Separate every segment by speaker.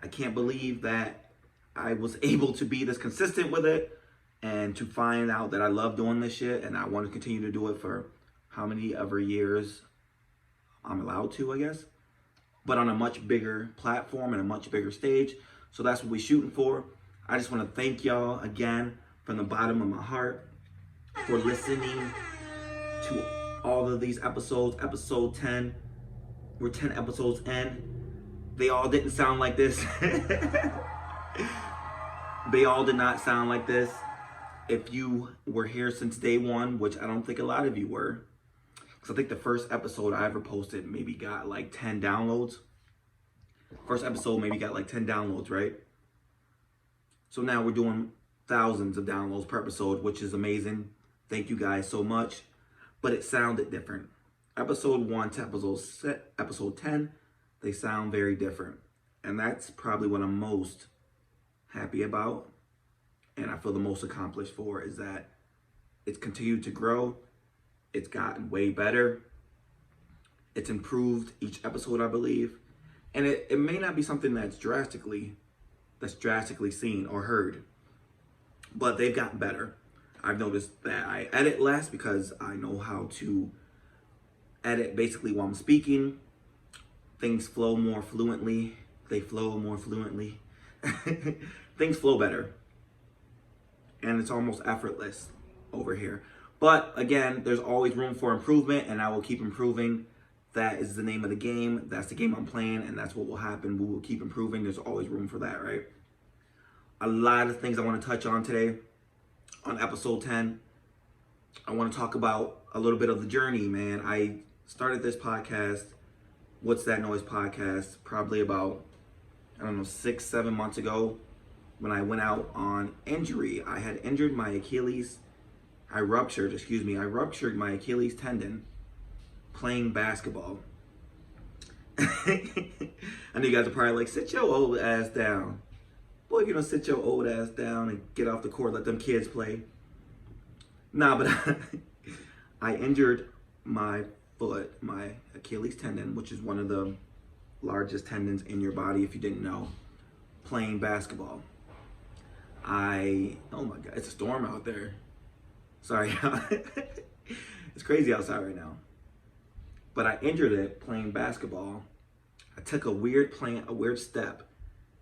Speaker 1: I can't believe that I was able to be this consistent with it and to find out that I love doing this shit and I want to continue to do it for how many ever years I'm allowed to, I guess. But on a much bigger platform and a much bigger stage. So that's what we're shooting for. I just want to thank y'all again from the bottom of my heart for listening to all of these episodes. Episode 10. We're 10 episodes in. They all didn't sound like this. They all did not sound like this. If you were here since day one, which I don't think a lot of you were, because I think the first episode I ever posted maybe got like 10 downloads. First episode maybe got like 10 downloads, right? So now we're doing thousands of downloads per episode, which is amazing. Thank you guys so much. But it sounded different. Episode 1 to episode 10, they sound very different. And that's probably what I'm most happy about. And I feel the most accomplished for is that it's continued to grow. It's gotten way better. It's improved each episode, I believe. And it may not be something that's drastically seen or heard, but they've gotten better. I've noticed that I edit less because I know how to edit basically while I'm speaking. Things flow more fluently. They flow more fluently. Things flow better. And it's almost effortless over here. But again, there's always room for improvement, and I will keep improving. That is the name of the game. That's the game I'm playing, and that's what will happen. We will keep improving. There's always room for that, right? A lot of things I want to touch on today on episode 10. I want to talk about a little bit of the journey, man. I started this podcast, What's That Noise podcast, probably about, 6-7 months ago when I went out on injury. I had injured my Achilles. I ruptured my Achilles tendon playing basketball. I know you guys are probably like, sit your old ass down. Boy, if you don't sit your old ass down and get off the court, let them kids play. Nah, but I injured my foot, my Achilles tendon, which is one of the largest tendons in your body, if you didn't know, playing basketball. Oh my God, it's a storm out there. Sorry, it's crazy outside right now. But I injured it playing basketball. I took a weird step,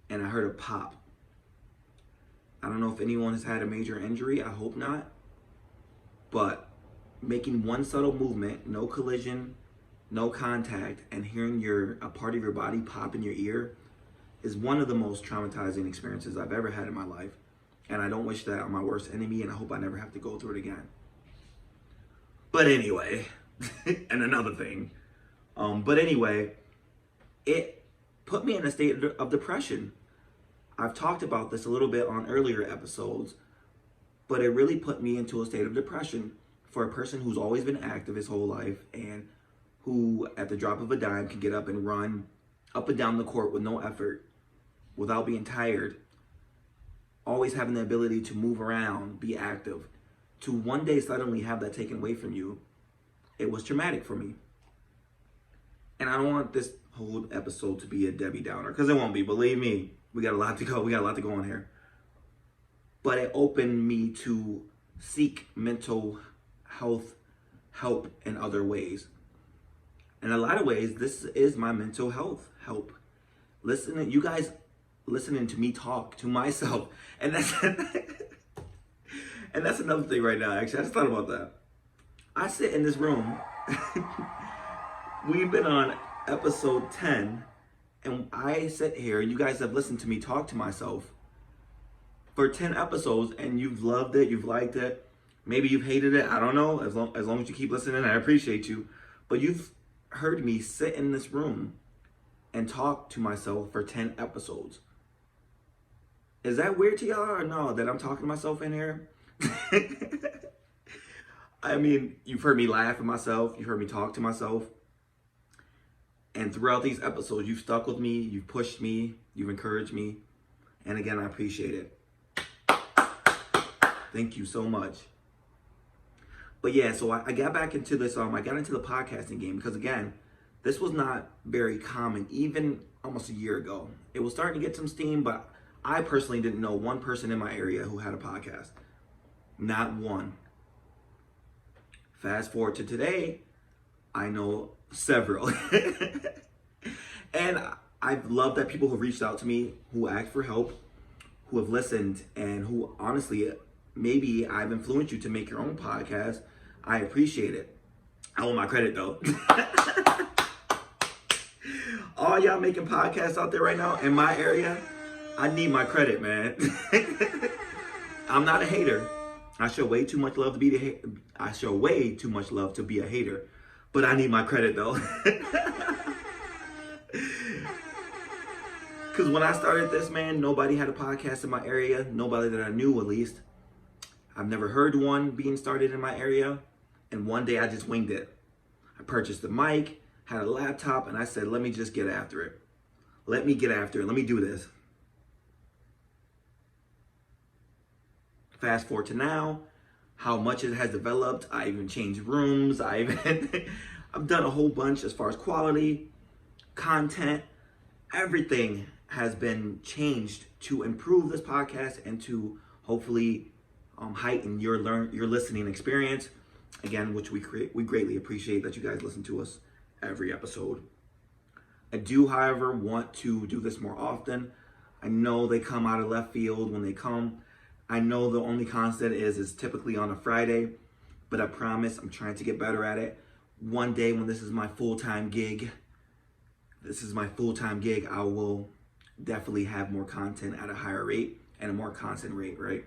Speaker 1: and I heard a pop. I don't know if anyone has had a major injury. I hope not. But making one subtle movement, no collision, no contact, and hearing a part of your body pop in your ear is one of the most traumatizing experiences I've ever had in my life. And I don't wish that on my worst enemy, and I hope I never have to go through it again. But anyway, and another thing. But anyway, it put me in a state of depression. I've talked about this a little bit on earlier episodes, but it really put me into a state of depression for a person who's always been active his whole life and who, at the drop of a dime, can get up and run up and down the court with no effort, without being tired, always having the ability to move around, be active, to one day suddenly have that taken away from you. It was traumatic for me. And I don't want this whole episode to be a Debbie Downer, because it won't be. Believe me, we got a lot to go. We got a lot to go on here. But it opened me to seek mental health help in other ways. In a lot of ways, this is my mental health help. You guys listening to me talk to myself. And that's and that's another thing right now, actually. I just thought about that. I sit in this room. We've been on episode 10, and I sit here, and you guys have listened to me talk to myself for 10 episodes, and you've loved it, you've liked it. Maybe you've hated it, I don't know. As long as you keep listening, I appreciate you. But you've heard me sit in this room and talk to myself for 10 episodes. Is that weird to y'all or no, that I'm talking to myself in here? I mean, you've heard me laugh at myself, you've heard me talk to myself. And throughout these episodes, you've stuck with me, you've pushed me, you've encouraged me. And again, I appreciate it. Thank you so much. But yeah, so I got back into this, I got into the podcasting game because again, This was not very common, even almost a year ago. It was starting to get some steam, but I personally didn't know one person in my area who had a podcast. Not one. Fast forward to today, I know several. And I've loved that people who reached out to me, who asked for help, who have listened, and who honestly, maybe I've influenced you to make your own podcast. I appreciate it. I want my credit though. All y'all making podcasts out there right now in my area, I need my credit, man. I'm not a hater. I show way too much love to be I show way too much love to be a hater, but I need my credit though. Because when I started this, man, nobody had a podcast in my area. Nobody that I knew, at least. I've never heard one being started in my area. And one day I just winged it. I purchased a mic, had a laptop, and I said, let me just get after it. Let me get after it. Let me do this. Fast forward to now, how much it has developed. I even changed rooms. I've done a whole bunch as far as quality, content, everything has been changed to improve this podcast and to hopefully heighten your listening experience. Again, which we greatly appreciate that you guys listen to us every episode. I do, however, want to do this more often. I know they come out of left field when they come. I know the only constant is typically on a Friday, but I promise I'm trying to get better at it. One day when this is my full-time gig, I will definitely have more content at a higher rate and a more constant rate, right?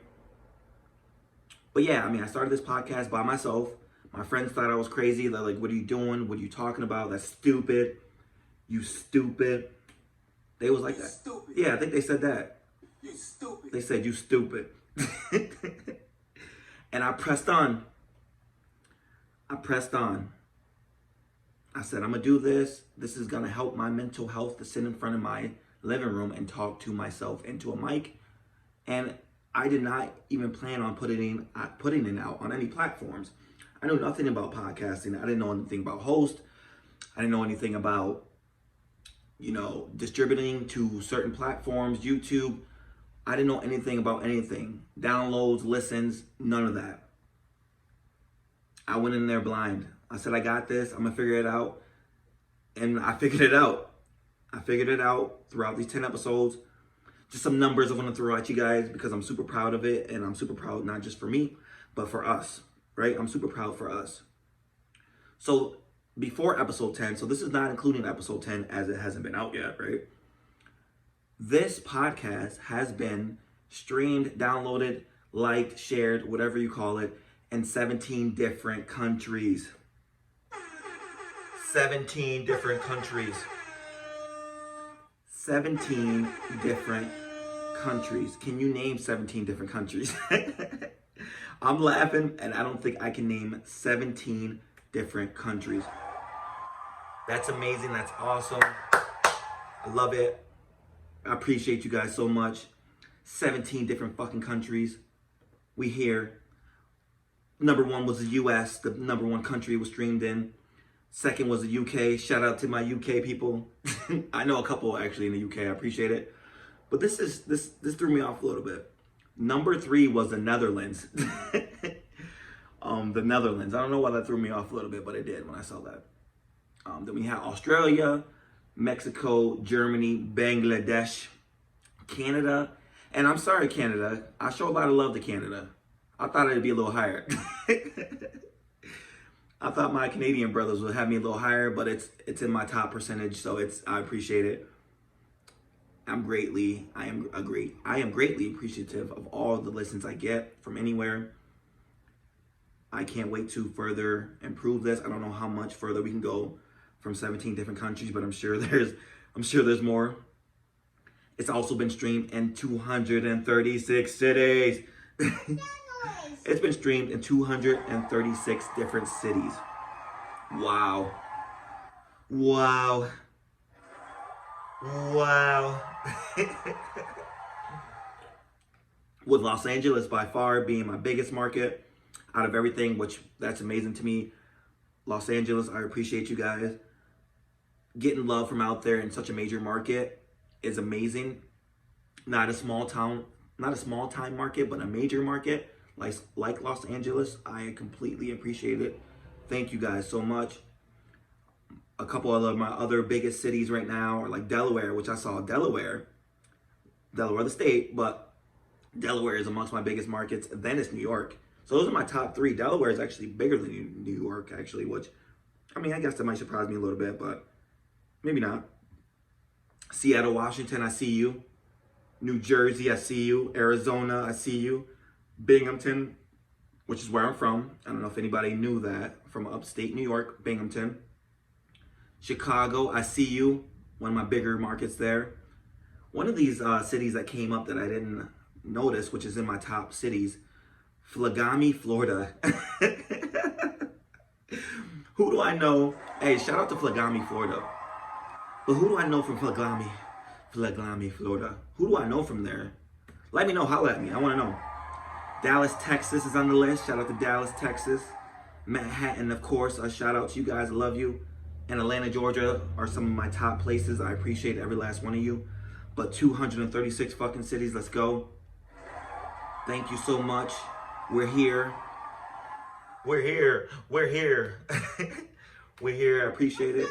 Speaker 1: But yeah, I mean, I started this podcast by myself. My friends thought I was crazy. They're like, what are you doing? What are you talking about? That's stupid. You stupid. They was like that. Stupid. Yeah, I think they said that. You stupid. They said, you stupid. And I pressed on. I said, I'm going to do this. This is going to help my mental health to sit in front of my living room and talk to myself into a mic. And I did not even plan on putting it out on any platforms. I knew nothing about podcasting. I didn't know anything about host. I didn't know anything about, distributing to certain platforms, YouTube. I didn't know anything about anything. Downloads, listens, none of that. I went in there blind. I said, I got this. I'm going to figure it out. And I figured it out. I figured it out throughout these 10 episodes. Just some numbers I want to throw at you guys because I'm super proud of it. And I'm super proud not just for me, but for us, right? I'm super proud for us. So before episode 10, so this is not including episode 10 as it hasn't been out yet, right? This podcast has been streamed, downloaded, liked, shared, whatever you call it, in 17 different countries. 17 different countries. 17 different countries. Can you name 17 different countries? I'm laughing and I don't think I can name 17 different countries. That's amazing. That's awesome. I love it. I appreciate you guys so much. 17 different fucking countries. We here. Number one was the US, the number one country it was streamed in. Second was the UK. Shout out to my UK people. I know a couple actually in the UK. I appreciate it. But this threw me off a little bit. Number 3 was the Netherlands. The Netherlands. I don't know why that threw me off a little bit, but it did when I saw that. Then we had Australia, Mexico, Germany, Bangladesh, Canada. And I'm sorry, Canada. I show a lot of love to Canada. I thought it'd be a little higher. I thought my Canadian brothers would have me a little higher, but it's in my top percentage, so I appreciate it. I am greatly appreciative of all the listens I get from anywhere. I can't wait to further improve this. I don't know how much further we can go from 17 different countries, but I'm sure there's more. It's also been streamed in 236 cities. It's been streamed in 236 different cities. Wow. Wow. Wow. With Los Angeles by far being my biggest market out of everything, which that's amazing to me. Los Angeles, I appreciate you guys. getting love from out there in such a major market is amazing. Not a small time market, but a major market like Los Angeles. I completely appreciate it. Thank you guys so much. A couple of my other biggest cities right now are like Delaware, which I saw Delaware the state, but Delaware is amongst my biggest markets. Then it's New York. So those are my top three. Delaware is actually bigger than New York, actually, which, I mean, I guess that might surprise me a little bit, but maybe not. Seattle, Washington, I see you. New Jersey, I see you. Arizona, I see you. Binghamton, which is where I'm from. I don't know if anybody knew that. From upstate New York, Binghamton. Chicago, I see you. One of my bigger markets there. One of these cities that came up that I didn't notice, which is in my top cities, Flagami, Florida. Who do I know? Hey, shout out to Flagami, Florida. But who do I know from Flagami, Florida? Who do I know from there? Let me know. Holla at me. I want to know. Dallas, Texas is on the list. Shout out to Dallas, Texas. Manhattan, of course. A shout out to you guys. I love you. And Atlanta, Georgia are some of my top places. I appreciate every last one of you. But 236 fucking cities. Let's go. Thank you so much. We're here. We're here. We're here. We're here. I appreciate it.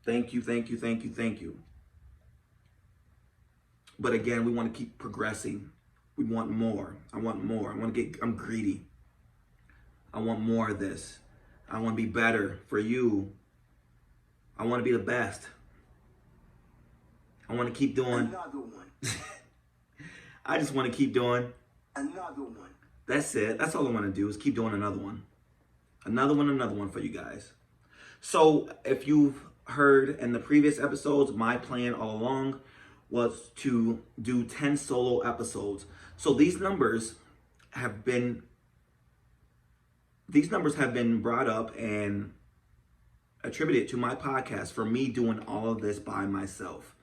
Speaker 1: Thank you, thank you, thank you, thank you. But again, we want to keep progressing. We want more. I want more. I'm greedy. I want more of this. I want to be better for you. I want to be the best. I want to keep doing.
Speaker 2: Another one.
Speaker 1: I just want to keep doing.
Speaker 2: Another one.
Speaker 1: That's it. That's all I want to do is keep doing another one. Another one for you guys. So if you've heard in the previous episodes, my plan all along was to do 10 solo episodes. So these numbers have been brought up and attributed to my podcast for me doing all of this by myself.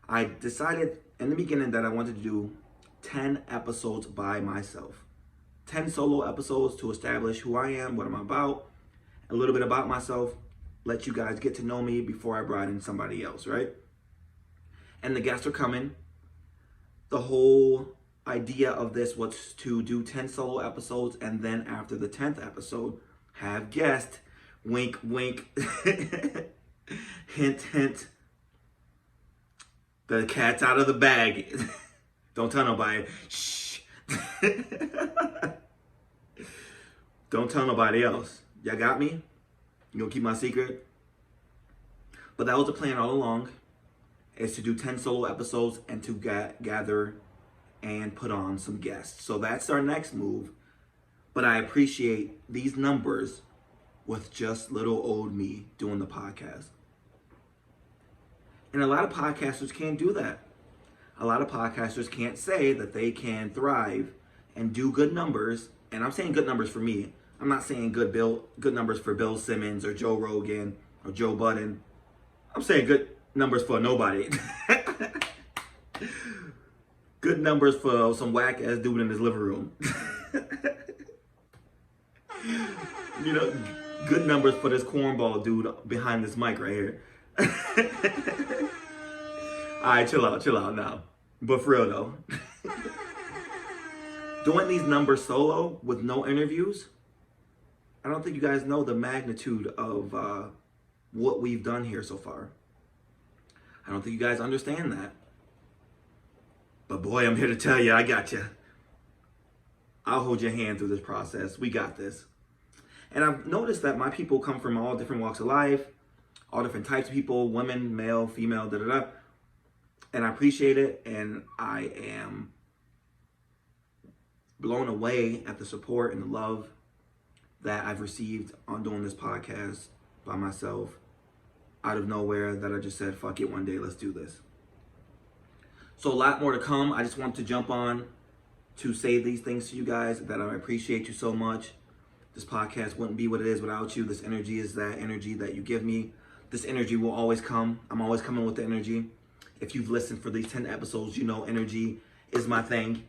Speaker 1: I decided in the beginning that I wanted to do 10 episodes by myself. 10 solo episodes to establish who I am, what I'm about, a little bit about myself, let you guys get to know me before I brought in somebody else, right? And the guests are coming. The whole idea of this was to do 10 solo episodes, and then after the 10th episode, have guests. Wink, wink. Hint, hint. The cat's out of the bag. Don't tell nobody. Shh. Don't tell nobody else. Y'all got me? You gonna keep my secret? But that was the plan all along, is to do 10 solo episodes and to gather and put on some guests. So that's our next move. But I appreciate these numbers with just little old me doing the podcast. And a lot of podcasters can't do that. A lot of podcasters can't say that they can thrive and do good numbers. And I'm saying good numbers for me. I'm not saying good numbers for Bill Simmons or Joe Rogan or Joe Budden. I'm saying good numbers for nobody. Good numbers for some whack ass dude in his living room. You know, good numbers for this cornball dude behind this mic right here. Alright, chill out now. But for real though. Doing these numbers solo with no interviews, I don't think you guys know the magnitude of what we've done here so far. I don't think you guys understand that. But boy, I'm here to tell you, I got you. I'll hold your hand through this process. We got this. And I've noticed that my people come from all different walks of life, all different types of people, women, male, female, da-da-da. And I appreciate it, and I am blown away at the support and the love that I've received on doing this podcast by myself, out of nowhere, that I just said, fuck it, one day, let's do this. So a lot more to come. I just want to jump on to say these things to you guys, that I appreciate you so much. This podcast wouldn't be what it is without you. This energy is that energy that you give me. This energy will always come. I'm always coming with the energy. If you've listened for these 10 episodes, you know energy is my thing.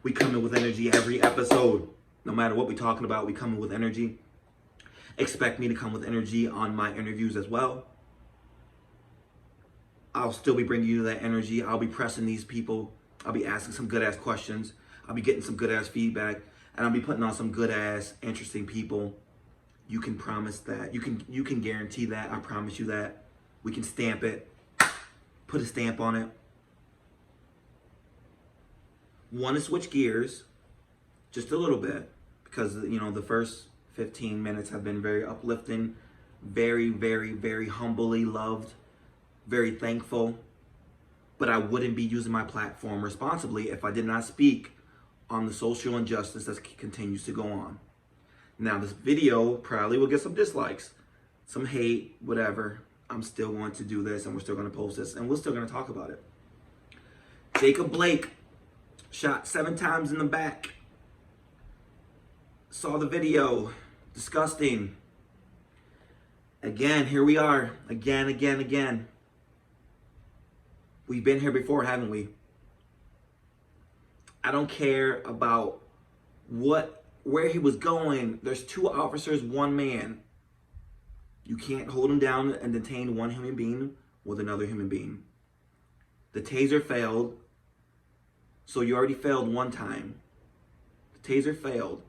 Speaker 1: We come in with energy every episode. No matter what we're talking about, we come in with energy. Expect me to come with energy on my interviews as well. I'll still be bringing you that energy. I'll be pressing these people. I'll be asking some good-ass questions. I'll be getting some good-ass feedback. And I'll be putting on some good-ass, interesting people. You can promise that. You can guarantee that. I promise you that. We can stamp it. Put a stamp on it. Want to switch gears just a little bit, because the first 15 minutes have been very uplifting, very, very, very humbly loved, very thankful. But I wouldn't be using my platform responsibly if I did not speak on the social injustice that continues to go on. Now, this video probably will get some dislikes, some hate, whatever. I'm still going to do this, and we're still going to post this, and we're still going to talk about it. Jacob Blake shot 7 times in the back. Saw the video. Disgusting. Again, here we are. Again. We've been here before, haven't we? I don't care about where he was going. There's 2 officers, 1 man. You can't hold him down and detain one human being with another human being. The taser failed. So you already failed 1 time. The taser failed.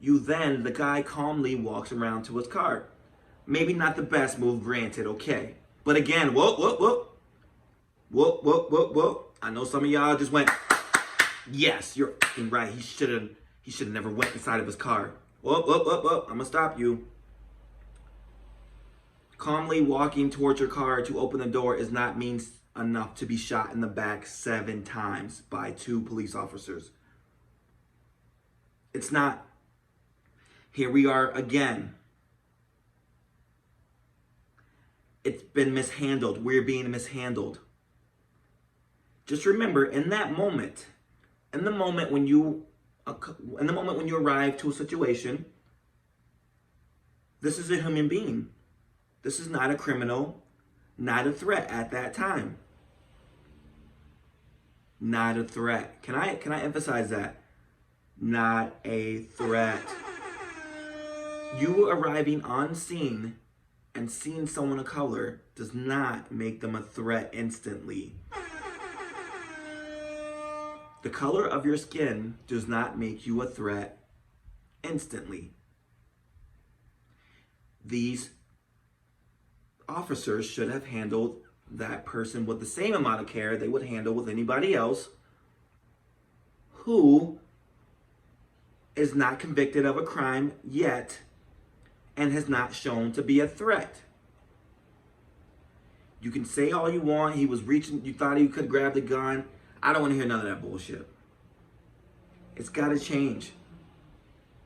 Speaker 1: The guy calmly walks around to his car. Maybe not the best move, granted, okay. But again, whoa. I know some of y'all just went, yes, you're right. He should have never went inside of his car. Whoa. I'm gonna stop you. Calmly walking towards your car to open the door is not means enough to be shot in the back 7 times by 2 police officers. It's not. Here we are again. It's been mishandled. We're being mishandled. Just remember, in the moment when you arrive to a situation, this is a human being. This is not a criminal, not a threat at that time. Not a threat. Can I emphasize that? Not a threat. You arriving on scene and seeing someone of color does not make them a threat instantly. The color of your skin does not make you a threat instantly. These officers should have handled that person with the same amount of care they would handle with anybody else who is not convicted of a crime yet and has not shown to be a threat. You can say all you want, he was reaching, you thought he could grab the gun. I don't want to hear none of that bullshit. It's got to change.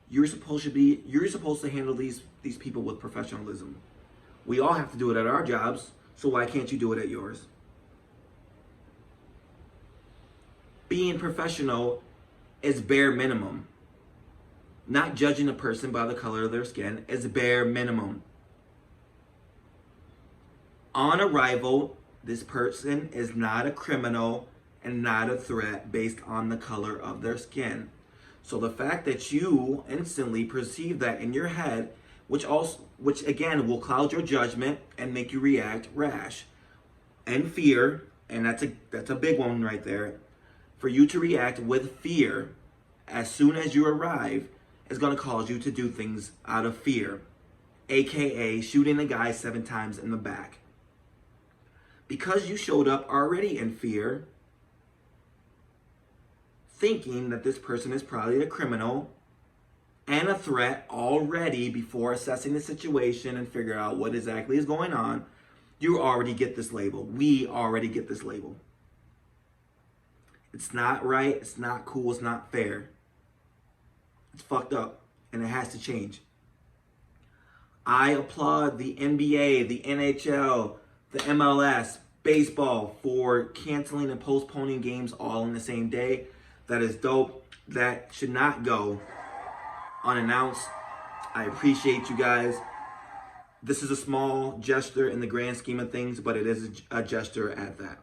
Speaker 1: You're supposed to handle these people with professionalism. We all have to do it at our jobs, so why can't you do it at yours? Being professional is bare minimum. Not judging a person by the color of their skin is bare minimum. On arrival, this person is not a criminal and not a threat based on the color of their skin. So the fact that you instantly perceive that in your head, which again will cloud your judgment and make you react rash and fear, and that's a big one right there. For you to react with fear as soon as you arrive is going to cause you to do things out of fear, aka shooting a guy 7 times in the back. Because you showed up already in fear, thinking that this person is probably a criminal and a threat already before assessing the situation and figure out what exactly is going on, you already get this label. We already get this label. It's not right, it's not cool, it's not fair. It's fucked up, and it has to change. I applaud the NBA, the NHL, the MLS, baseball for canceling and postponing games all in the same day. That is dope. That should not go unannounced. I appreciate you guys. This is a small gesture in the grand scheme of things, but it is a gesture at that.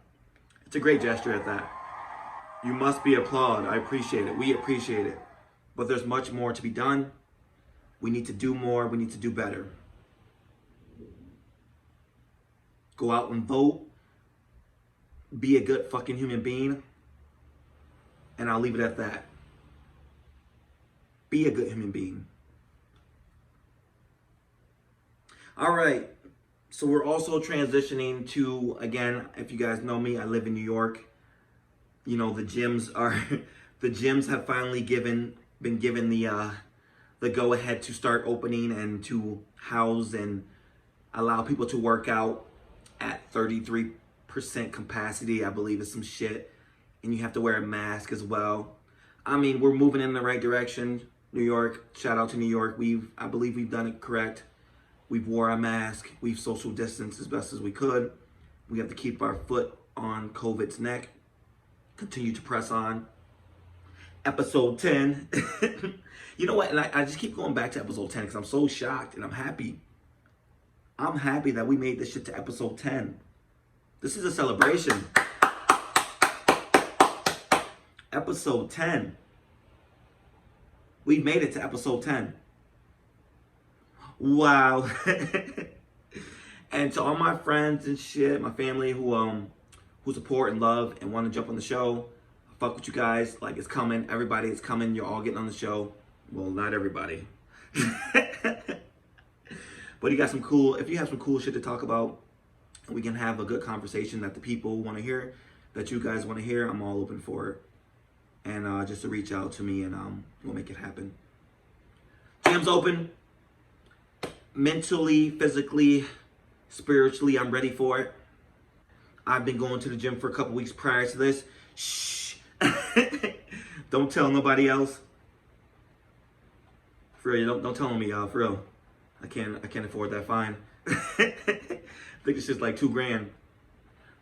Speaker 1: It's a great gesture at that. You must be applauded. I appreciate it. We appreciate it. But there's much more to be done. We need to do more. We need to do better. Go out and vote. be a good fucking human being. And I'll leave it at that. Be a good human being. All right. So we're also transitioning to, again, if you guys know me, I live in New York. You know, the gyms have finally been given the go ahead to start opening and to house and allow people to work out at 33% capacity, I believe is some shit. And you have to wear a mask as well. I mean, we're moving in the right direction. New York, shout out to New York. I believe we've done it correct. We've wore our mask. We've social distanced as best as we could. We have to keep our foot on COVID's neck. Continue to press on. Episode 10. You know what? And I just keep going back to episode 10 because I'm so shocked and I'm happy. I'm happy that we made this shit to episode 10. This is a celebration. Episode 10. We made it to episode 10. Wow. And to all my friends and shit, my family who support and love and want to jump on the show, fuck with you guys. Like, it's coming. Everybody is coming. You're all getting on the show. Well, not everybody. But if you have some cool shit to talk about, we can have a good conversation that the people want to hear, that you guys want to hear, I'm all open for it. And just to reach out to me and we'll make it happen. Gym's open. Mentally, physically, spiritually, I'm ready for it. I've been going to the gym for a couple weeks prior to this. Shh. Don't tell nobody else. For real, don't tell me, y'all. For real. I can't afford that fine. I think it's just like $2,000.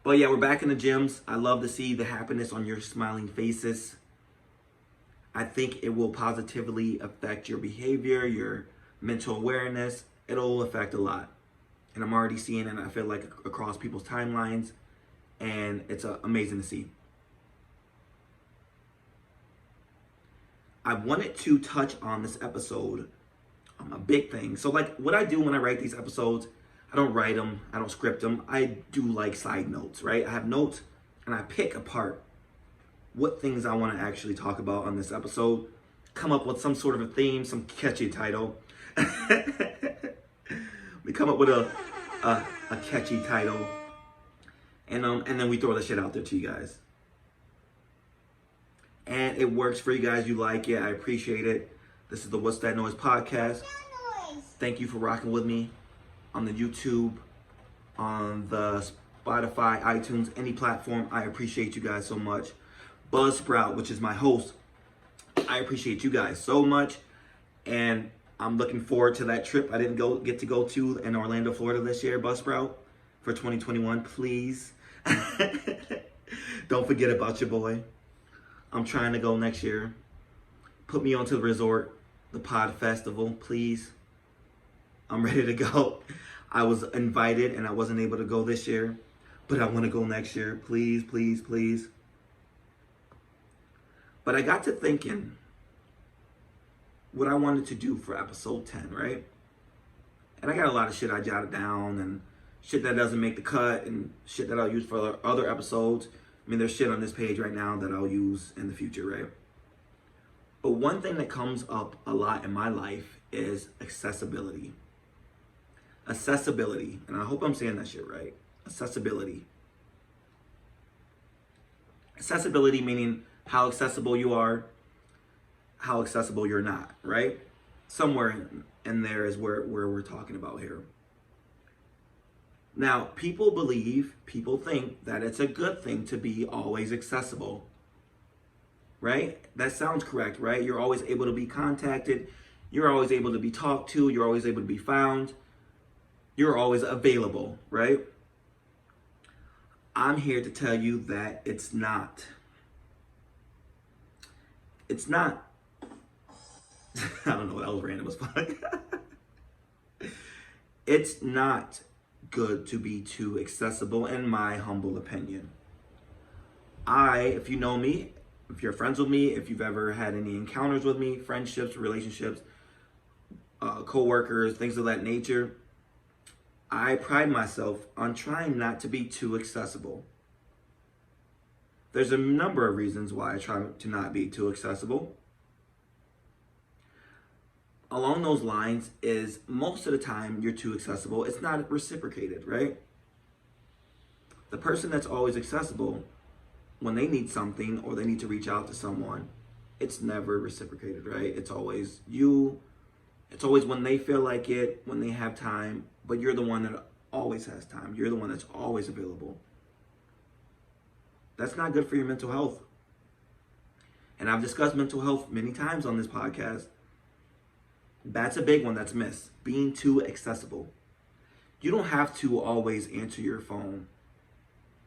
Speaker 1: But yeah, we're back in the gyms. I love to see the happiness on your smiling faces. I think it will positively affect your behavior, your mental awareness. It'll affect a lot. And I'm already seeing it, I feel like, across people's timelines. And it's amazing to see. I wanted to touch on this episode a big thing. So like what I do when I write these episodes, I don't write them, I don't script them. I do like side notes, right? I have notes and I pick apart what things I want to actually talk about on this episode, come up with some sort of a theme, some catchy title. We come up with a catchy title, and then we throw the shit out there to you guys. And it works for you guys. You like it. I appreciate it. This is the What's That Noise podcast. Thank you for rocking with me on the YouTube, on the Spotify, iTunes, any platform. I appreciate you guys so much. Buzzsprout, which is my host, I appreciate you guys so much. And I'm looking forward to that trip I didn't get to go to in Orlando, Florida this year, Buzzsprout, for 2021. Please. Don't forget about your boy. I'm trying to go next year. Put me onto the resort, the Pod Festival, please. I'm ready to go. I was invited and I wasn't able to go this year, but I want to go next year. Please, please, please. But I got to thinking what I wanted to do for episode 10, right? And I got a lot of shit I jotted down and shit that doesn't make the cut and shit that I'll use for other episodes. I mean, there's shit on this page right now that I'll use in the future, right? But one thing that comes up a lot in my life is accessibility. Accessibility, and I hope I'm saying that shit right. Accessibility. Accessibility meaning how accessible you are, how accessible you're not, right? Somewhere in there is where we're talking about here. Now, people think that it's a good thing to be always accessible, right? That sounds correct, right? You're always able to be contacted. You're always able to be talked to. You're always able to be found. You're always available, right? I'm here to tell you that it's not. It's not. I don't know what else random was fun. It's not good to be too accessible, in my humble opinion. If you know me, if you're friends with me, if you've ever had any encounters with me, friendships, relationships, co-workers, things of that nature, I pride myself on trying not to be too accessible. There's a number of reasons why I try to not be too accessible. Along those lines is most of the time you're too accessible, it's not reciprocated, right? The person that's always accessible, when they need something or they need to reach out to someone, it's never reciprocated, right? It's always you. It's always when they feel like it, when they have time, but you're the one that always has time. You're the one that's always available. That's not good for your mental health. And I've discussed mental health many times on this podcast. That's a big one that's missed. Being too accessible. You don't have to always answer your phone.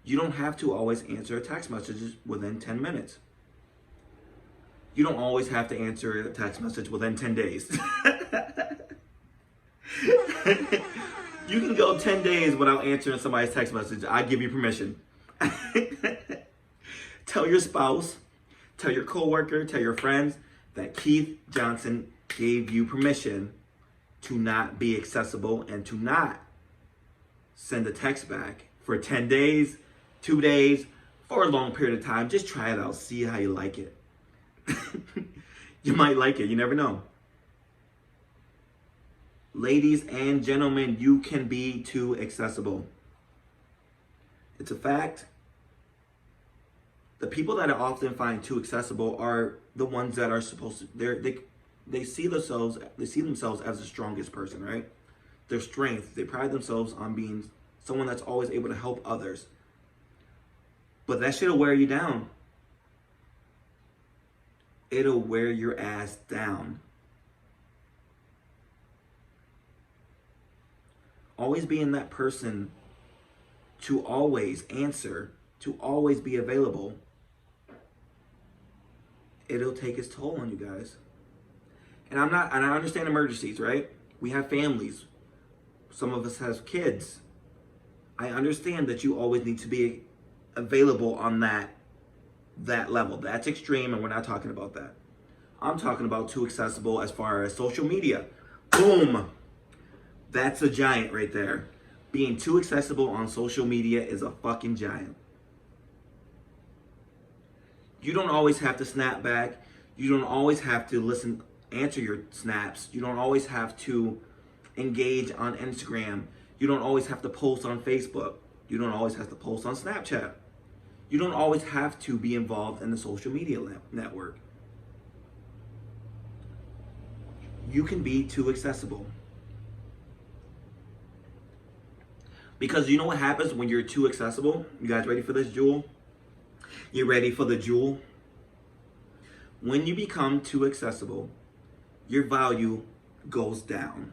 Speaker 1: You don't have to always answer text messages within 10 minutes. You don't always have to answer a text message within 10 days. You can go 10 days without answering somebody's text message. I give you permission. Tell your spouse, tell your coworker, tell your friends that Keith Johnson gave you permission to not be accessible and to not send a text back for 10 days, 2 days, for a long period of time. Just try it out. See how you like it. You might like it. You never know. Ladies and gentlemen, you can be too accessible. It's a fact. The people that I often find too accessible are the ones that are supposed to, they see themselves as the strongest person, right? Their strength, they pride themselves on being someone that's always able to help others. But that shit'll wear you down. It'll wear your ass down. Always being that person to always answer, to always be available, it'll take its toll on you guys. And I understand emergencies, right? We have families. Some of us have kids. I understand that you always need to be available on that level. That's extreme, and we're not talking about that. I'm talking about too accessible as far as social media. Boom! That's a giant right there. Being too accessible on social media is a fucking giant. You don't always have to snap back. You don't always have to answer your snaps. You don't always have to engage on Instagram. You don't always have to post on Facebook. You don't always have to post on Snapchat. You don't always have to be involved in the social media network. You can be too accessible. Because you know what happens when you're too accessible? You guys ready for this, Jewel? You ready for the Jewel? When you become too accessible, your value goes down.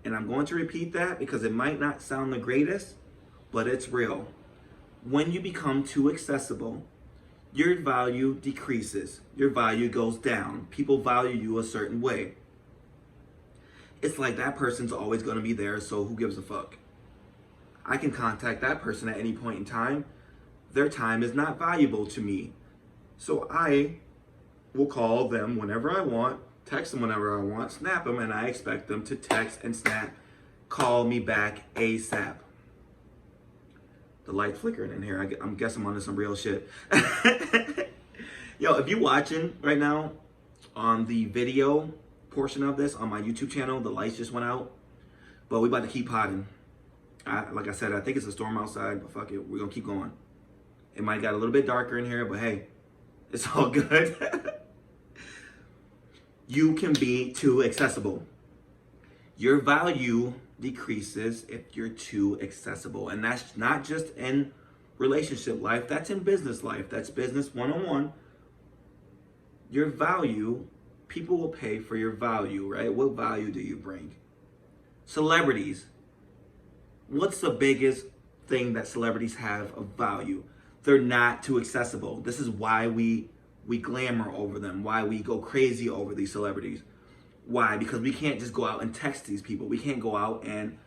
Speaker 1: And I'm going to repeat that because it might not sound the greatest, but it's real. When you become too accessible, your value decreases. Your value goes down. People value you a certain way. It's like that person's always going to be there, so who gives a fuck? I can contact that person at any point in time. Their time is not valuable to me. So I will call them whenever I want, text them whenever I want, snap them, and I expect them to text and snap, call me back ASAP. The light flickering in here. I'm guessing I'm on some real shit. Yo, if you're watching right now on the video portion of this on my YouTube channel, the lights just went out. But we about to keep potting. Like I said, I think it's a storm outside, but fuck it. We're going to keep going. It might got a little bit darker in here, but hey, it's all good. You can be too accessible. Your value decreases if you're too accessible. And that's not just in relationship life, that's in business life. That's business one-on-one. Your value, people will pay for your value, right? What value do you bring? Celebrities. What's the biggest thing that celebrities have of value? They're not too accessible. This is why we glamour over them, why we go crazy over these celebrities. Why? Because we can't just go out and text these people. We can't go out and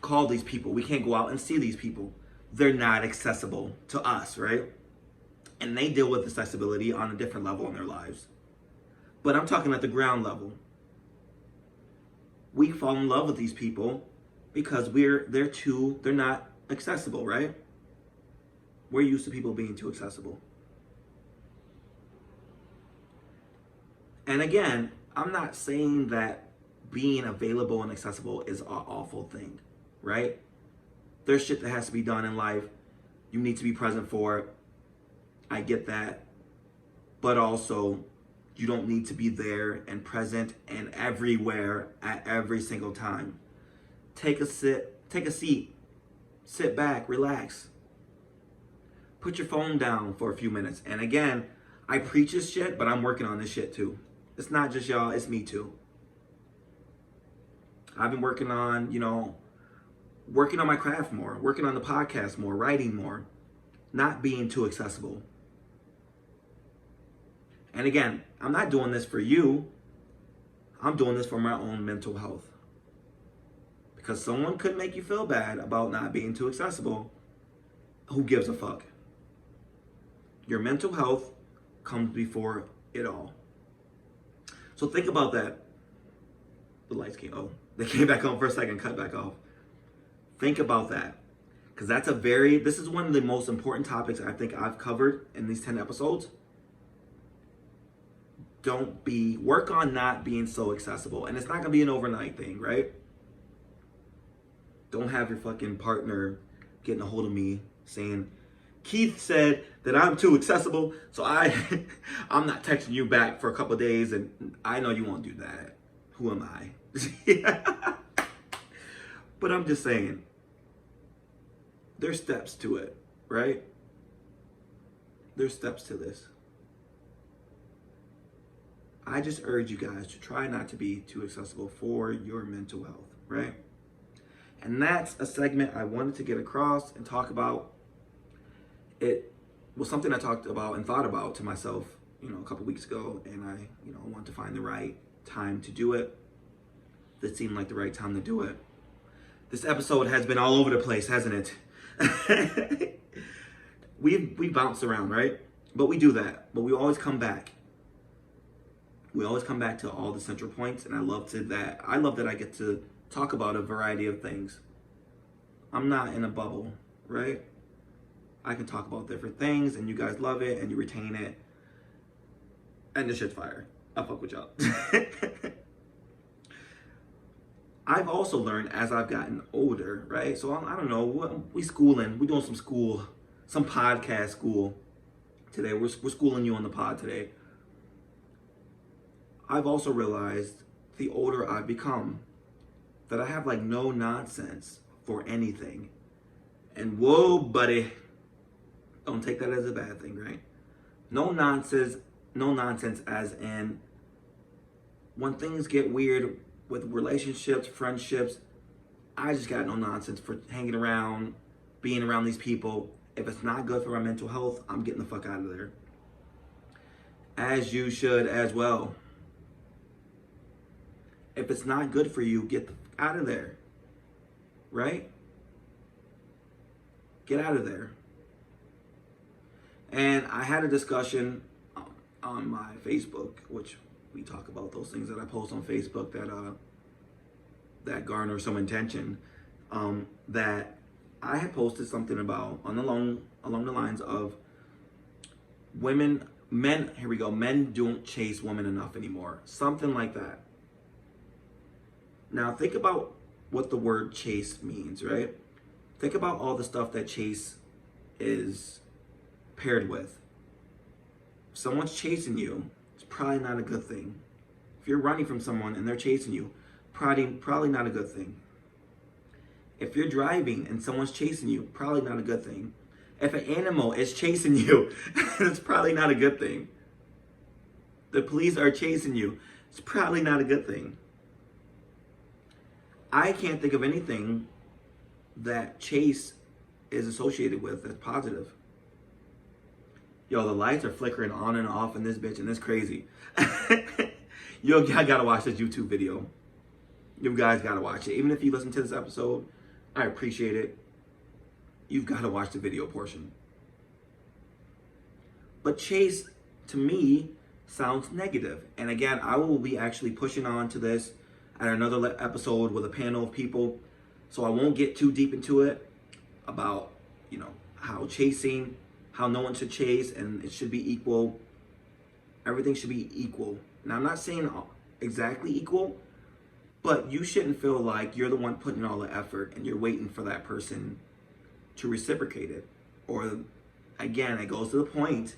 Speaker 1: call these people. We can't go out and see these people. They're not accessible to us, right? And they deal with accessibility on a different level in their lives. But I'm talking at the ground level. We fall in love with these people because they're not accessible, right? We're used to people being too accessible. And again, I'm not saying that being available and accessible is an awful thing, right? There's shit that has to be done in life. You need to be present for it. I get that. But also, you don't need to be there and present and everywhere at every single time. Take a seat, sit back, relax. Put your phone down for a few minutes. And again, I preach this shit, but I'm working on this shit too. It's not just y'all, it's me too. I've been working on, working on my craft more, working on the podcast more, writing more, not being too accessible. And again, I'm not doing this for you. I'm doing this for my own mental health. Because someone could make you feel bad about not being too accessible. Who gives a fuck? Your mental health comes before it all. So think about that. The lights they came back on for a second, cut back off. Think about that. Because this is one of the most important topics I think I've covered in these 10 episodes. Work on not being so accessible. And it's not going to be an overnight thing, right? Don't have your fucking partner getting a hold of me saying, Keith said that I'm too accessible, so I'm not texting you back for a couple of days, and I know you won't do that. Who am I? But I'm just saying, there's steps to it, right? There's steps to this. I just urge you guys to try not to be too accessible for your mental health, right? And that's a segment I wanted to get across and talk about. It was something I talked about and thought about to myself, a couple weeks ago, and I, wanted to find the right time to do it. That seemed like the right time to do it. This episode has been all over the place, hasn't it? we bounce around, right? But we do that. But we always come back. We always come back to all the central points, and I love that I get to talk about a variety of things. I'm not in a bubble, right? I can talk about different things, and you guys love it, and you retain it, and the shit's fire. I fuck with y'all. I've also learned as I've gotten older, right? So I don't know, we doing some podcast school today. We're schooling you on the pod today. I've also realized the older I've become that I have no nonsense for anything. And whoa, buddy, don't take that as a bad thing, right? No nonsense as in when things get weird with relationships, friendships, I just got no nonsense for hanging around, being around these people. If it's not good for my mental health, I'm getting the fuck out of there. As you should as well. If it's not good for you, get out of there, right? Get out of there. And I had a discussion on my Facebook, which we talk about those things that I post on Facebook that garner some attention. That I had posted something about along the lines of men don't chase women enough anymore. Something like that. Now think about what the word chase means, right? Think about all the stuff that chase is paired with. If someone's chasing you, it's probably not a good thing. If you're running from someone and they're chasing you, probably not a good thing. If you're driving and someone's chasing you, probably not a good thing. If an animal is chasing you, it's probably not a good thing. The police are chasing you, it's probably not a good thing. I can't think of anything that chase is associated with that's positive. Yo, the lights are flickering on and off in this bitch, and it's crazy. Yo, I gotta watch this YouTube video. You guys gotta watch it. Even if you listen to this episode, I appreciate it. You've gotta watch the video portion. But chase, to me, sounds negative. And again, I will be actually pushing on to this at another episode with a panel of people. So I won't get too deep into it about, how no one should chase, and it should be equal. Everything should be equal. Now, I'm not saying exactly equal, but you shouldn't feel like you're the one putting all the effort and you're waiting for that person to reciprocate it. Or, again, it goes to the point,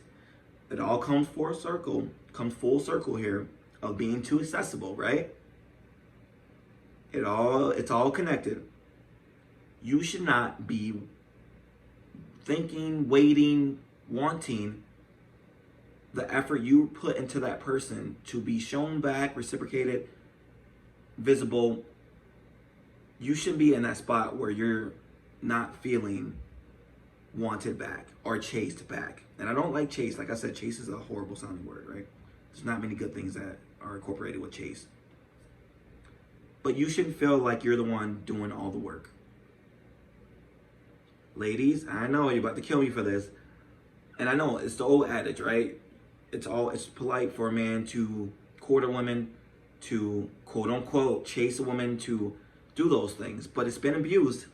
Speaker 1: it all comes full circle here of being too accessible, right? It's all connected. You should not be thinking, waiting, wanting the effort you put into that person to be shown back, reciprocated, visible. You shouldn't be in that spot where you're not feeling wanted back or chased back. And I don't like chase. Like I said, chase is a horrible sounding word, right? There's not many good things that are incorporated with chase. But you shouldn't feel like you're the one doing all the work. Ladies, I know you're about to kill me for this. And I know it's the old adage, right? It's polite for a man to court a woman, to quote unquote chase a woman, to do those things. But it's been abused.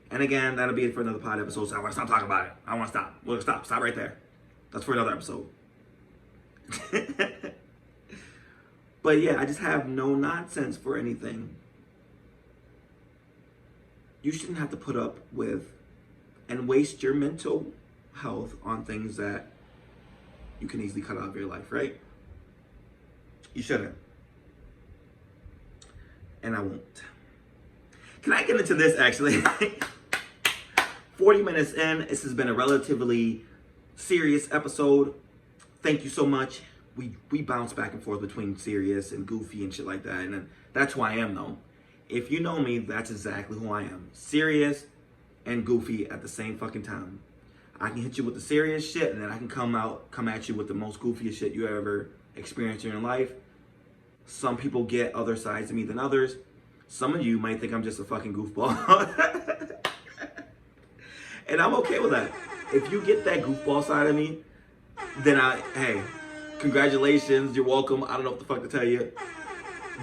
Speaker 1: And again, that'll be it for another pod episode. So I want to stop talking about it. I want to stop. We're going to stop right there. That's for another episode. But yeah, I just have no nonsense for anything. You shouldn't have to put up with and waste your mental health on things that you can easily cut out of your life, right? You shouldn't. And I won't. Can I get into this actually? 40 minutes in, this has been a relatively serious episode. Thank you so much. We bounce back and forth between serious and goofy and shit like that. And that's who I am though. If you know me, that's exactly who I am. Serious and goofy at the same fucking time. I can hit you with the serious shit, and then I can come at you with the most goofiest shit you ever experienced in your life. Some people get other sides of me than others. Some of you might think I'm just a fucking goofball. And I'm okay with that. If you get that goofball side of me, then hey, congratulations, you're welcome. I don't know what the fuck to tell you.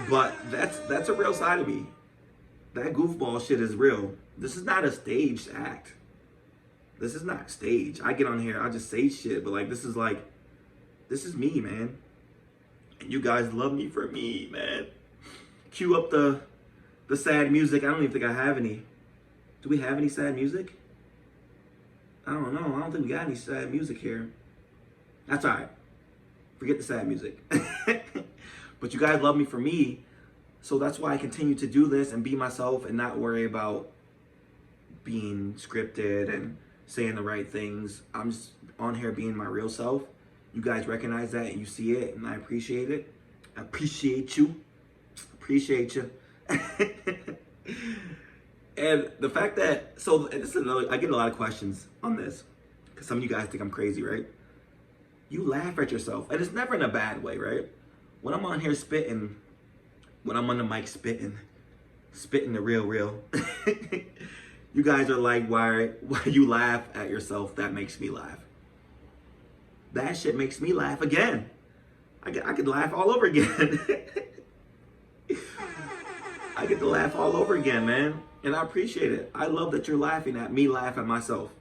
Speaker 1: But that's a real side of me. That goofball shit is real. This is not a staged act. This is not stage. I get on here, I just say shit, but like this is me, man. And you guys love me for me, man. Cue up the sad music. I don't even think I have any. Do we have any sad music? I don't know. I don't think we got any sad music here. That's all right. Forget the sad music. But you guys love me for me, so that's why I continue to do this and be myself and not worry about being scripted and saying the right things. I'm just on here being my real self. You guys recognize that and you see it, and I appreciate it. I appreciate you. Appreciate you. And the fact that, this is another, I get a lot of questions on this, because some of you guys think I'm crazy, right? You laugh at yourself, and it's never in a bad way, right? When I'm on here spitting, when I'm on the mic spitting the real, you guys are like, why you laugh at yourself? That makes me laugh. That shit makes me laugh again. I could laugh all over again. I get to laugh all over again, man. And I appreciate it. I love that you're laughing at me laugh at myself.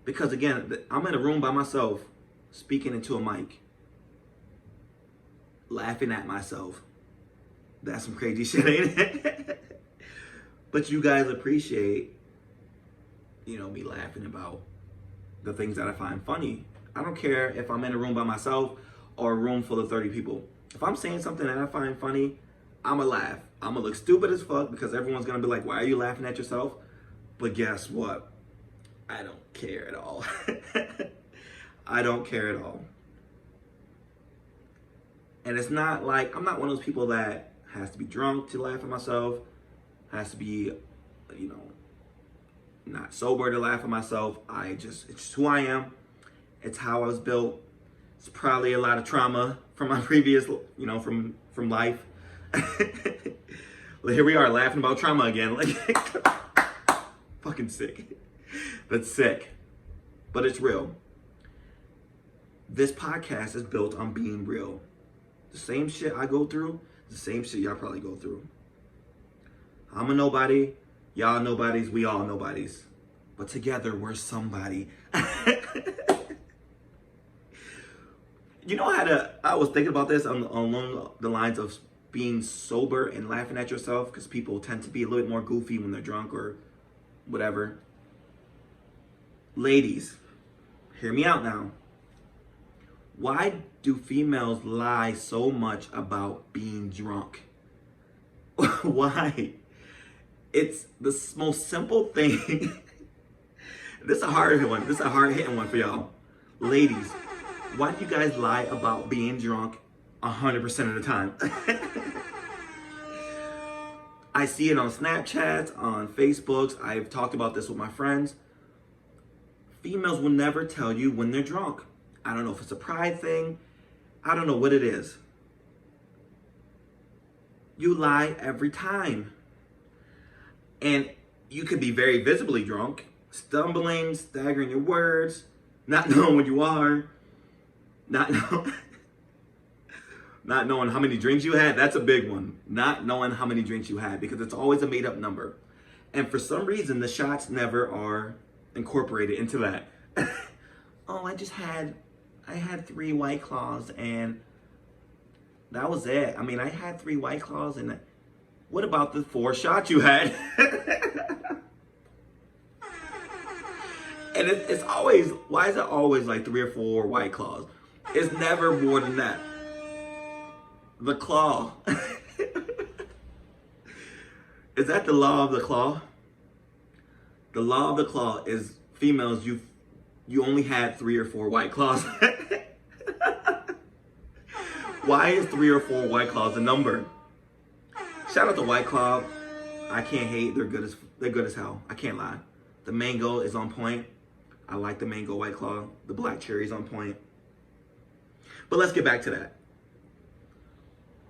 Speaker 1: Because again, I'm in a room by myself, speaking into a mic, laughing at myself. That's some crazy shit, ain't it? But you guys appreciate, me laughing about the things that I find funny. I don't care if I'm in a room by myself or a room full of 30 people. If I'm saying something that I find funny, I'ma laugh. I'ma look stupid as fuck because everyone's gonna be like, why are you laughing at yourself? But guess what? I don't care at all. I don't care at all. And it's not like, I'm not one of those people that has to be drunk to laugh at myself, has to be, not sober to laugh at myself. It's just who I am. It's how I was built. It's probably a lot of trauma from my previous, from life. Well, here we are laughing about trauma again. Like, fucking sick. That's sick. But it's real. This podcast is built on being real. The same shit I go through, the same shit y'all probably go through. I'm a nobody. Y'all nobodies. We all nobodies. but together we're somebody. You know, I was thinking about this along the lines of being sober and laughing at yourself, because people tend to be a little bit more goofy when they're drunk or whatever. Ladies, hear me out now. Why do females lie so much about being drunk? Why? It's the most simple thing. This is a hard one. This is a hard hitting one for y'all. Ladies, why do you guys lie about being drunk 100% of the time? I see it on Snapchats, on Facebooks. I've talked about this with my friends. Females will never tell you when they're drunk. I don't know if it's a pride thing. I don't know what it is. You lie every time. And you could be very visibly drunk, stumbling, staggering your words, not knowing what you are, not knowing how many drinks you had. That's a big one. Not knowing how many drinks you had, because it's always a made up number. And for some reason, the shots never are incorporated into that. Oh, I had 3 White Claws and that was it. I mean, I had 3 White Claws and what about the 4 shots you had? And it's always, why is it always like 3 or 4 White Claws? It's never more than that. The claw. Is that the law of the claw? The law of the claw is females, you only had 3 or 4 White Claws. Why is 3 or 4 White Claws a number? Shout out to White Claw. I can't hate. They're good as hell. I can't lie. The mango is on point. I like the mango White Claw. The black cherry is on point. But let's get back to that.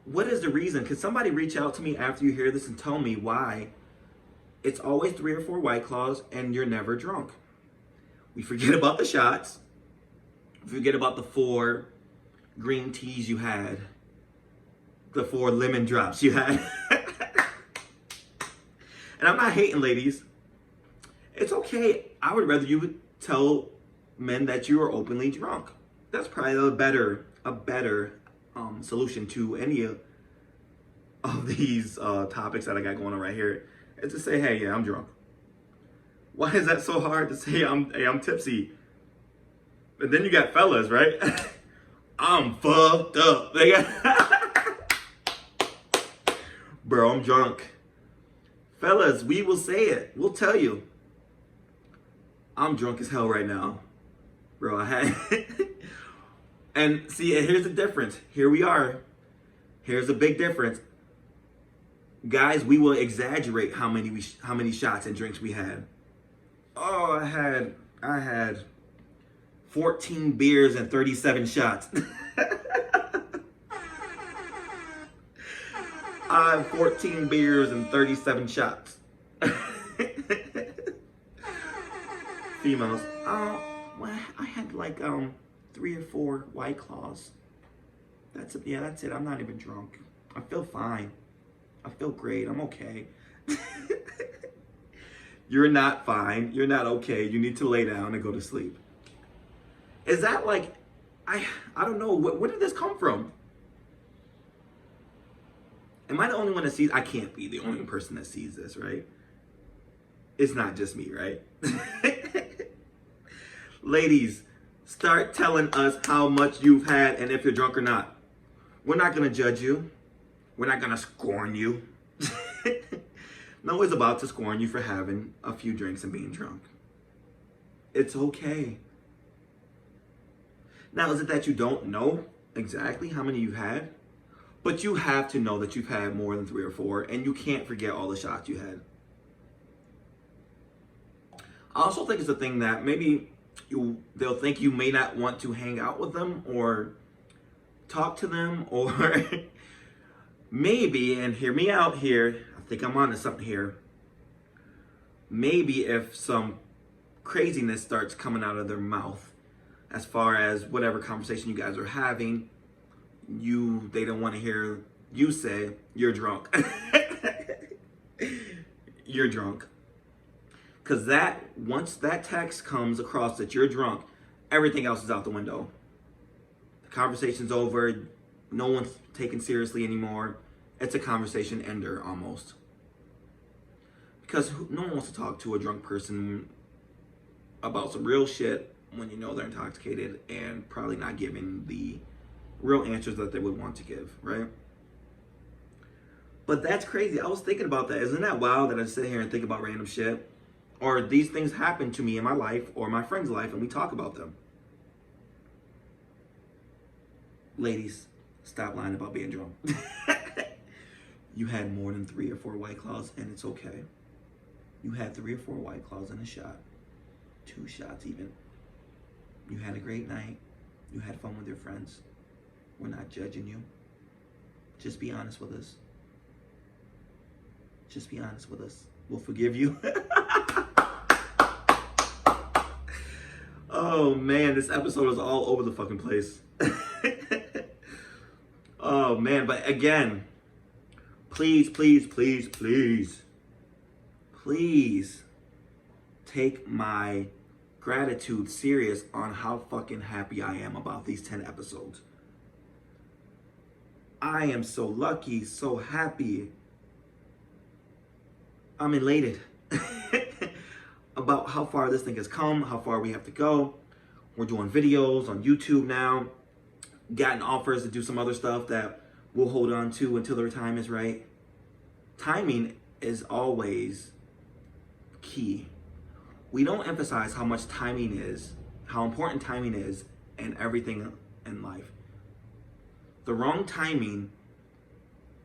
Speaker 1: What is the reason? Could somebody reach out to me after you hear this and tell me why it's always 3 or 4 White Claws and you're never drunk? We forget about the shots. We forget about the 4 green teas you had. The 4 lemon drops you had. And I'm not hating, ladies. It's okay. I would rather you would tell men that you are openly drunk. That's probably a better solution to any of these topics that I got going on right here. Is to say, hey, yeah, I'm drunk. Why is that so hard to say I'm tipsy? But then you got fellas, right? I'm fucked up. Bro, I'm drunk. Fellas, we will say it. We'll tell you. I'm drunk as hell right now. Bro, I had... And see, here's the difference. Here we are. Here's a big difference. Guys, we will exaggerate how many shots and drinks we had. Oh, I had 14 beers and 37 shots. I have 14 beers and 37 shots. Females, well, I had like 3 or 4 White Claws. That's it. I'm not even drunk. I feel fine. I feel great. I'm okay. You're not fine. You're not okay. You need to lay down and go to sleep. Is that like, I don't know. Where did this come from? Am I the only one that sees? I can't be the only person that sees this, right? It's not just me, right? Ladies, start telling us how much you've had and if you're drunk or not. We're not going to judge you. We're not going to scorn you. No one's about to scorn you for having a few drinks and being drunk. It's okay. Now, is it that you don't know exactly how many you've had? But you have to know that you've had more than 3 or 4, and you can't forget all the shots you had. I also think it's a thing that maybe they'll think you may not want to hang out with them or talk to them, or maybe, and hear me out here, I think I'm onto something here. Maybe if some craziness starts coming out of their mouth, as far as whatever conversation you guys are having, they don't want to hear you say, you're drunk. You're drunk. Because once that text comes across that you're drunk, everything else is out the window. The conversation's over. No one's taken seriously anymore. It's a conversation ender almost. Because no one wants to talk to a drunk person about some real shit when you know they're intoxicated and probably not giving the real answers that they would want to give, right? But that's crazy. I was thinking about that. Isn't that wild that I sit here and think about random shit? Or these things happen to me in my life or my friend's life and we talk about them. Ladies, stop lying about being drunk. You had more than 3 or 4 White Claws and it's okay. You had 3 or 4 White Claws and a shot. 2 shots even. You had a great night. You had fun with your friends. We're not judging you. Just be honest with us. Just be honest with us. We'll forgive you. Oh man, this episode is all over the fucking place. Oh man, but again, please, please, please, please, please take my gratitude serious on how fucking happy I am about these 10 episodes. I am so lucky, so happy. I'm elated about how far this thing has come, how far we have to go. We're doing videos on YouTube now. Gotten offers to do some other stuff that we'll hold on to until the time is right. Timing is always key. We don't emphasize how much timing is, how important timing is in everything in life. The wrong timing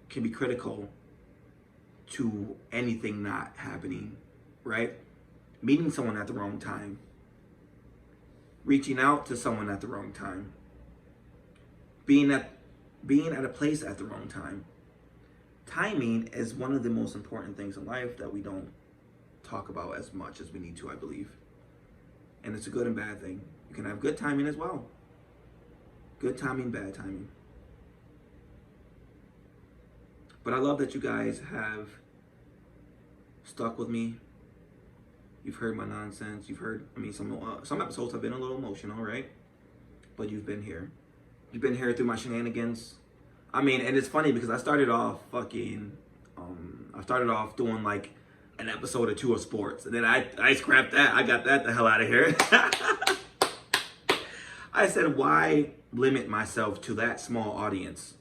Speaker 1: can be critical to anything not happening, right? Meeting someone at the wrong time, reaching out to someone at the wrong time, being at a place at the wrong time. Timing is one of the most important things in life that we don't talk about as much as we need to, I believe. And it's a good and bad thing. You can have good timing as well. Good timing, bad timing. But I love that you guys have stuck with me. You've heard my nonsense. You've heard, some episodes have been a little emotional, right? But you've been here. You've been here through my shenanigans. And it's funny because I started off doing like an episode or 2 of sports. And then I scrapped that. I got that the hell out of here. I said, why limit myself to that small audience?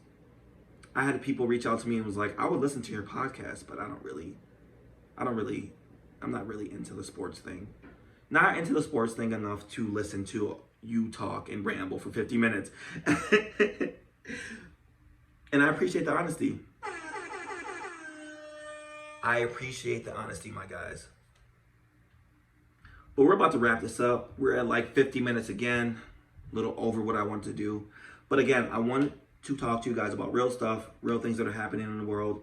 Speaker 1: I had people reach out to me and was like, I would listen to your podcast, but I'm not really into the sports thing. Not into the sports thing enough to listen to you talk and ramble for 50 minutes. And I appreciate the honesty. I appreciate the honesty, my guys. But we're about to wrap this up. We're at like 50 minutes again. A little over what I wanted to do. But again, I wanted to talk to you guys about real stuff, real things that are happening in the world.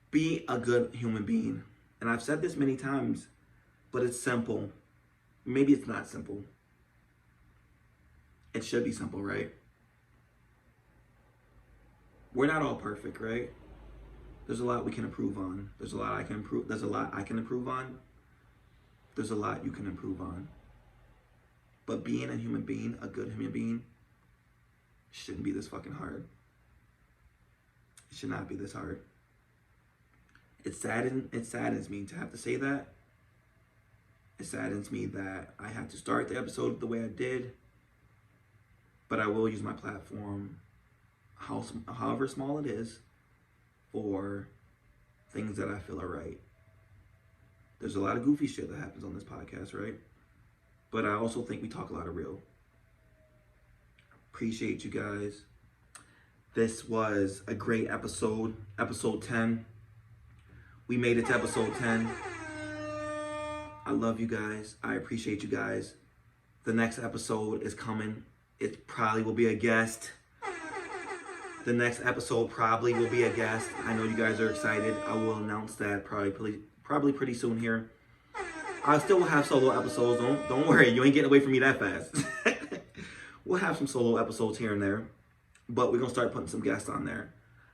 Speaker 1: Be a good human being. And I've said this many times, but it's simple. Maybe it's not simple. It should be simple, right? We're not all perfect, right? There's a lot we can improve on. There's a lot I can improve. There's a lot I can improve on. There's a lot you can improve on. But being a human being, a good human being, shouldn't be this fucking hard. It should not be this hard. It saddens me to have to say that. It saddens me that I had to start the episode the way I did. But I will use my platform, however small it is, for things that I feel are right. There's a lot of goofy shit that happens on this podcast, right? But I also think we talk a lot of real. Appreciate you guys. This was a great episode, episode 10. We made it to episode 10. I love you guys. I appreciate you guys. The next episode is coming. It probably will be a guest. The next episode probably will be a guest. I know you guys are excited. I will announce that probably pretty soon here. I still will have solo episodes. Don't worry, you ain't getting away from me that fast. We'll have some solo episodes here and there, but we're gonna start putting some guests on there.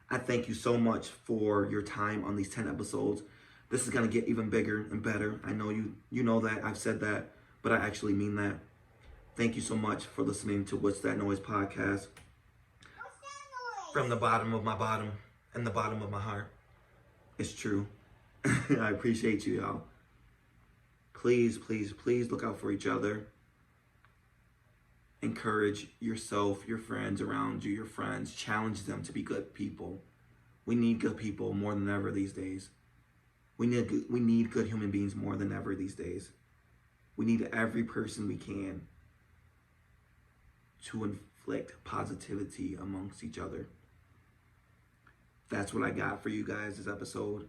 Speaker 1: I thank you so much for your time on these 10 episodes. This is going to get even bigger and better. I know you know that. I've said that, but I actually mean that. Thank you so much for listening to What's That Noise podcast. From the bottom of my bottom and the bottom of my heart. It's true. I appreciate you, y'all. Please, please, please look out for each other. Encourage yourself, your friends around you, your friends. Challenge them to be good people. We need good people more than ever these days. We need good human beings more than ever these days. We need every person we can to inflict positivity amongst each other. That's what I got for you guys this episode.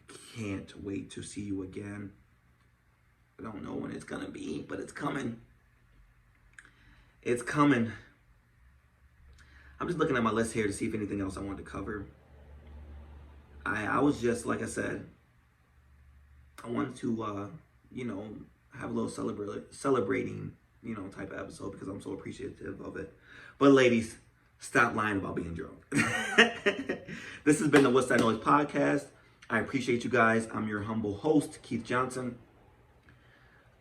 Speaker 1: I can't wait to see you again. I don't know when it's going to be, but it's coming. It's coming. I'm just looking at my list here to see if anything else I wanted to cover. I was just, like I said, I wanted to, have a little celebrating, type of episode because I'm so appreciative of it. But ladies, stop lying about being drunk. This has been the What's That Noise podcast. I appreciate you guys. I'm your humble host, Keith Johnson.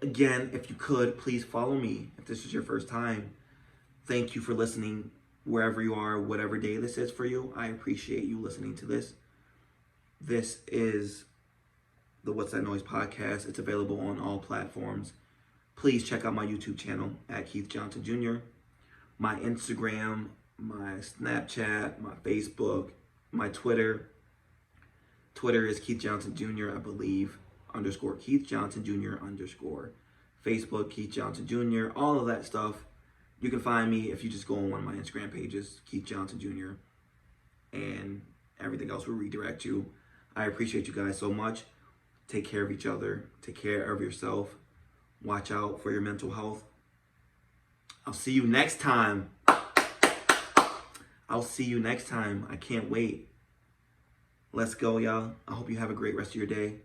Speaker 1: Again, if you could, please follow me if this is your first time. Thank you for listening wherever you are, whatever day this is for you. I appreciate you listening to this. This is the What's That Noise podcast. It's available on all platforms. Please check out my YouTube channel at Keith Johnson Jr., my Instagram, my Snapchat, my Facebook, my Twitter. Twitter is Keith Johnson Jr., I believe, _ Keith Johnson Jr. _ Facebook, Keith Johnson Jr., all of that stuff. You can find me if you just go on one of my Instagram pages, Keith Johnson Jr., and everything else will redirect you. I appreciate you guys so much. Take care of each other. Take care of yourself. Watch out for your mental health. I'll see you next time. I can't wait. Let's go, y'all. I hope you have a great rest of your day.